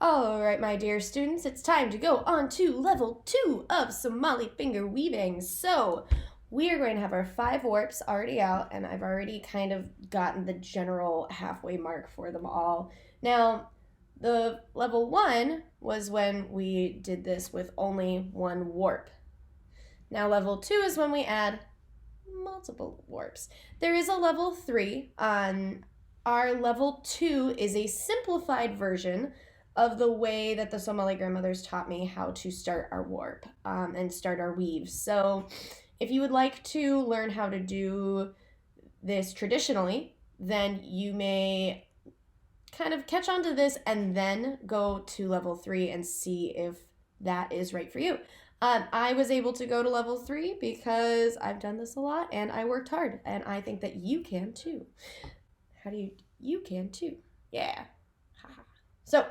All right, my dear students, it's time to go on to level 2 of Somali finger weaving. So we are going to have our 5 warps already out, and I've already kind of gotten the general halfway mark for them all. Now, the level 1 was when we did this with only 1 warp. Now, level 2 is when we add multiple warps. There is a level 3. Our level 2 is a simplified version of the way that the Somali grandmothers taught me how to start our warp and start our weave. So if you would like to learn how to do this traditionally, then you may kind of catch on to this and then go to level 3 and see if that is right for you. I was able to go to level 3 because I've done this a lot and I worked hard, and I think that you can too. You can too. Yeah. So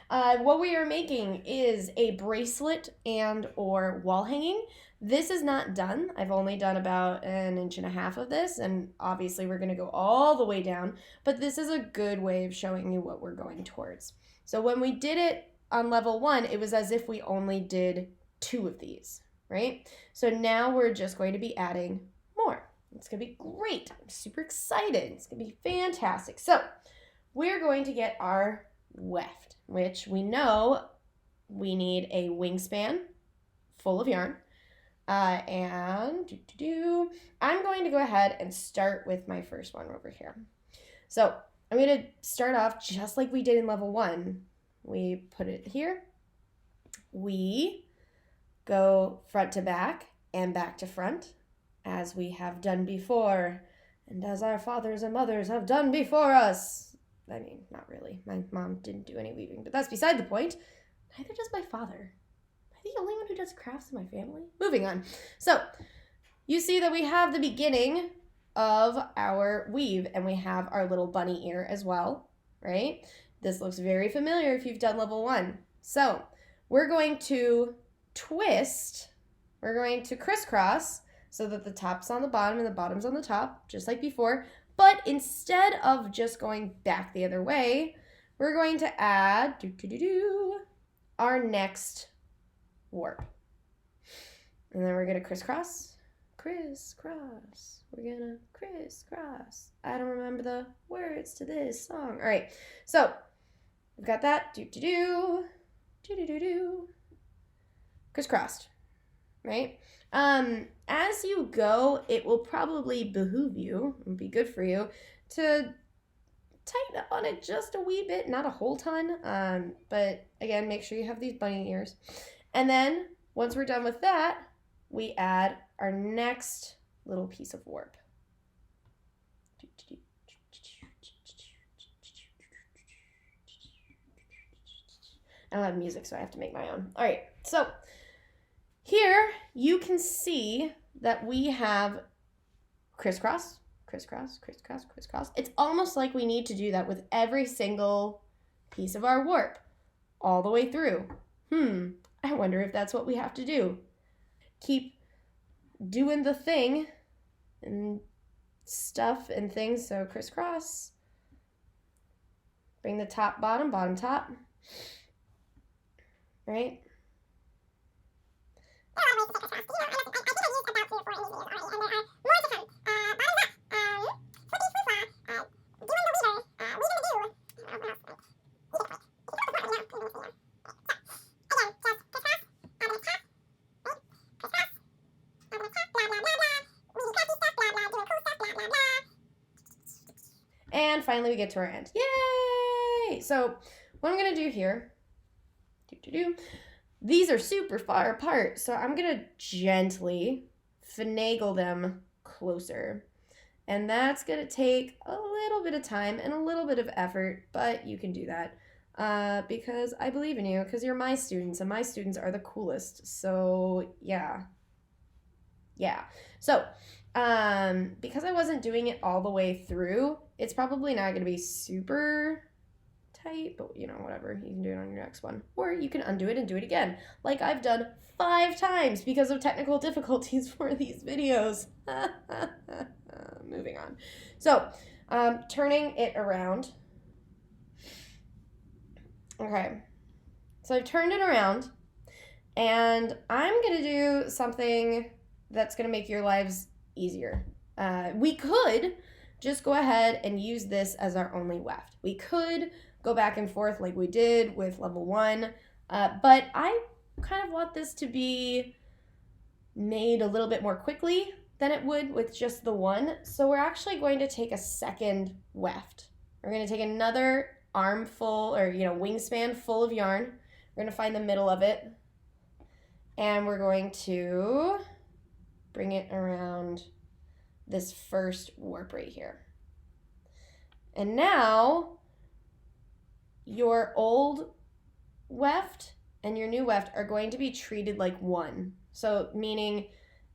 what we are making is a bracelet and or wall hanging. This is not done. I've only done about 1.5 inches of this, and obviously we're going to go all the way down, but this is a good way of showing you what we're going towards. So when we did it on level 1, it was as if we only did 2 of these, right? So now we're just going to be adding more. It's going to be great. I'm super excited. It's going to be fantastic. So we're going to get our weft, which we know we need a wingspan full of yarn. And I'm going to go ahead and start with my first one over here. So I'm going to start off just like we did in level 1. We put it here. We go front to back and back to front, as we have done before, and as our fathers and mothers have done before us. I mean, not really. My mom didn't do any weaving, but that's beside the point. Neither does my father. Am I the only one who does crafts in my family? Moving on. So, you see that we have the beginning of our weave, and we have our little bunny ear as well, right? This looks very familiar if you've done level 1. So, we're going to twist. We're going to crisscross so that the top's on the bottom and the bottom's on the top, just like before. But instead of just going back the other way, we're going to add our next warp. And then we're going to crisscross, crisscross. We're going to crisscross. I don't remember the words to this song. All right, so we've got that. Crisscrossed, right? As you go, it will probably behoove you, and be good for you, to tighten up on it just a wee bit, not a whole ton, but again, make sure you have these bunny ears. And then, once we're done with that, we add our next little piece of warp. I don't have music, so I have to make my own. All right, so here you can see that we have crisscross, crisscross, crisscross, crisscross. It's almost like we need to do that with every single piece of our warp all the way through. I wonder if that's what we have to do. Keep doing the thing and stuff and things. So crisscross. Bring the top, bottom, bottom, top. Right? And finally we get to our end. Yay! So what I'm going to do here, these are super far apart, so I'm going to gently finagle them closer. And that's going to take a little bit of time and a little bit of effort, but you can do that because I believe in you, because you're my students, and my students are the coolest. So, yeah. So, because I wasn't doing it all the way through, it's probably not going to be super tight, but whatever, you can do it on your next one, or you can undo it and do it again, like I've done 5 times because of technical difficulties for these videos. Moving on. So turning it around. Okay, So I've turned it around, and I'm going to do something that's going to make your lives easier. We could just go ahead and use this as our only weft. We could go back and forth like we did with level 1, but I kind of want this to be made a little bit more quickly than it would with just the one. So we're actually going to take a second weft. We're going to take another armful or wingspan full of yarn. We're going to find the middle of it, and we're going to bring it around this first warp right here. And now your old weft and your new weft are going to be treated like one. So meaning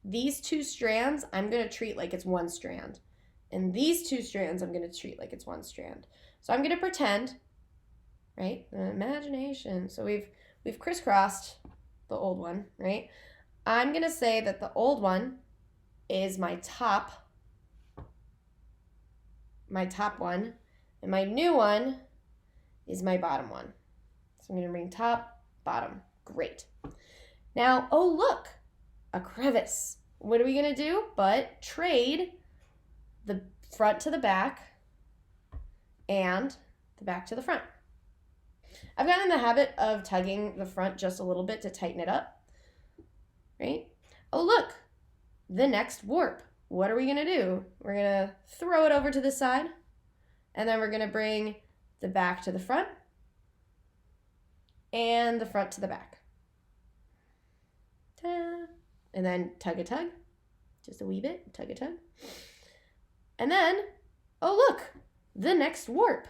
these 2 strands, I'm going to treat like it's one strand. And these 2 strands, I'm going to treat like it's one strand. So I'm going to pretend, right? Imagination. So we've crisscrossed the old one, right? I'm going to say that the old one is my top one, and my new one is my bottom one. So I'm going to bring top, bottom. Great. Now, oh look, a crevice. What are we going to do but trade the front to the back and the back to the front? I've gotten in the habit of tugging the front just a little bit to tighten it up, right? Oh look, the next warp. What are we going to do? We're going to throw it over to the side, and then we're going to bring the back to the front and the front to the back. Ta-da. And then tug a tug, just a wee bit, tug a tug. And then, oh look, the next warp.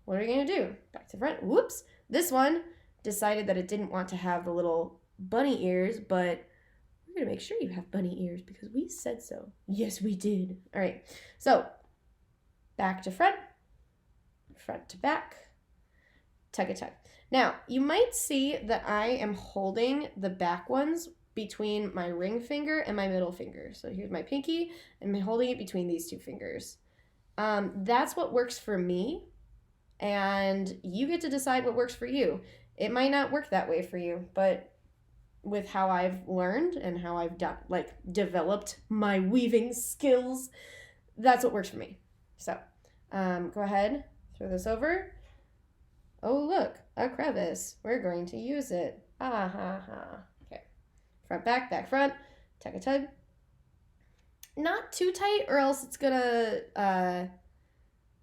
What are we going to do? Back to front. Whoops. This one decided that it didn't want to have the little bunny ears, but we're going to make sure you have bunny ears because we said so. Yes, we did. All right. So back to front, front to back, tug a tug. Now, you might see that I am holding the back ones between my ring finger and my middle finger. So here's my pinky, and I'm holding it between these 2 fingers. That's what works for me, and you get to decide what works for you. It might not work that way for you, but with how I've learned and how I've developed my weaving skills, that's what works for me. So go ahead, throw this over. Oh look, a crevice. We're going to use it. Ah ha ha. Okay. Front, back, front. Tug a tug. Not too tight or else it's gonna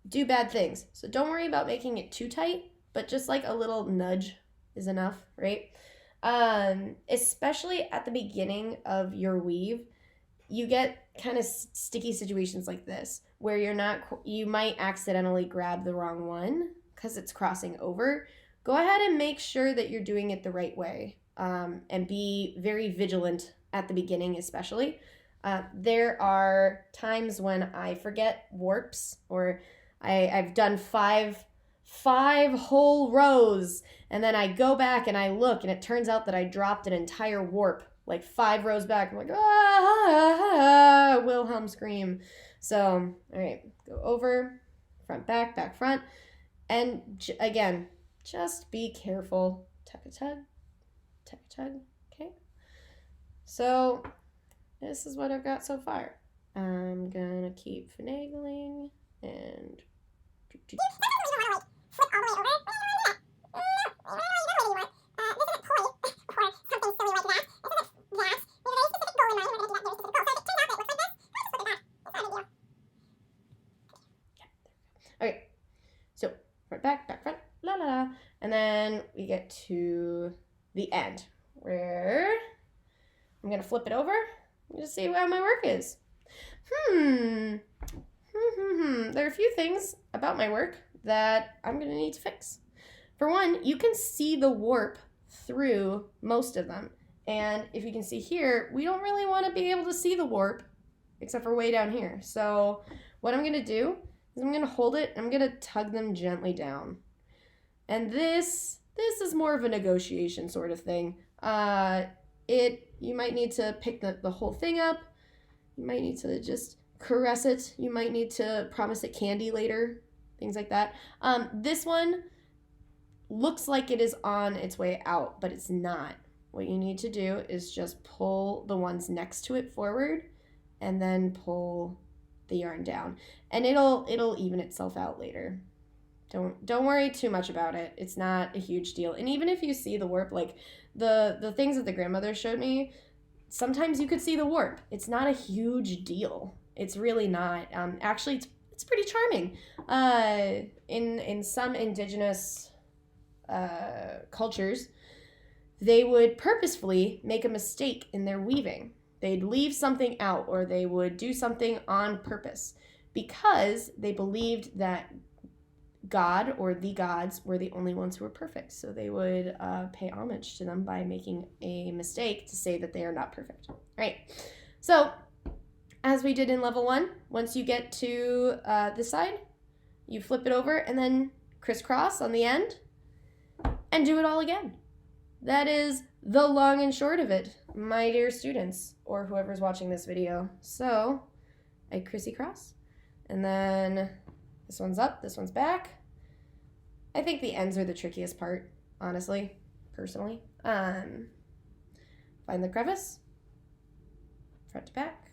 do bad things. So don't worry about making it too tight, but just like a little nudge is enough, right? Especially at the beginning of your weave, you get kind of sticky situations like this where you might accidentally grab the wrong one because it's crossing over. Go ahead and make sure that you're doing it the right way, and be very vigilant at the beginning especially. There are times when I forget warps, or I've done five whole rows, and then I go back and I look, and it turns out that I dropped an entire warp, like 5 rows back. I'm like, Wilhelm scream. So, all right, go over, front, back, front, and again, just be careful. Tug a tug, okay? So, this is what I've got so far. I'm gonna keep finagling and okay, so front, back, front, la la la, and then we get to the end where I'm gonna flip it over and just see how my work is. There are a few things about my work that I'm gonna need to fix. For one, you can see the warp through most of them. And if you can see here, we don't really want to be able to see the warp except for way down here. So what I'm gonna do is I'm gonna hold it, I'm gonna tug them gently down. And this is more of a negotiation sort of thing. You might need to pick the whole thing up. You might need to just caress it. You might need to promise it candy later, things like that. This one, looks like it is on its way out, but it's not. What you need to do is just pull the ones next to it forward and then pull the yarn down. And it'll even itself out later. Don't worry too much about it. It's not a huge deal. And even if you see the warp, like the things that the grandmother showed me, sometimes you could see the warp. It's not a huge deal. It's really not. Actually, it's pretty charming. In some indigenous cultures, they would purposefully make a mistake in their weaving. They'd leave something out, or they would do something on purpose because they believed that God or the gods were the only ones who were perfect. So they would pay homage to them by making a mistake to say that they are not perfect. All right. So as we did in level 1, once you get to this side, you flip it over and then crisscross on the end and do it all again. That is the long and short of it, my dear students, or whoever's watching this video. So I crissy-cross, and then this one's up, this one's back. I think the ends are the trickiest part, honestly, personally. Find the crevice, front to back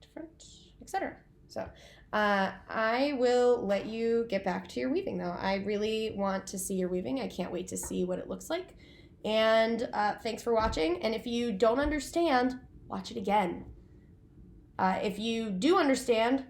to front, etc. So I will let you get back to your weaving, though. I really want to see your weaving. I can't wait to see what it looks like. And thanks for watching. And if you don't understand, watch it again. If you do understand,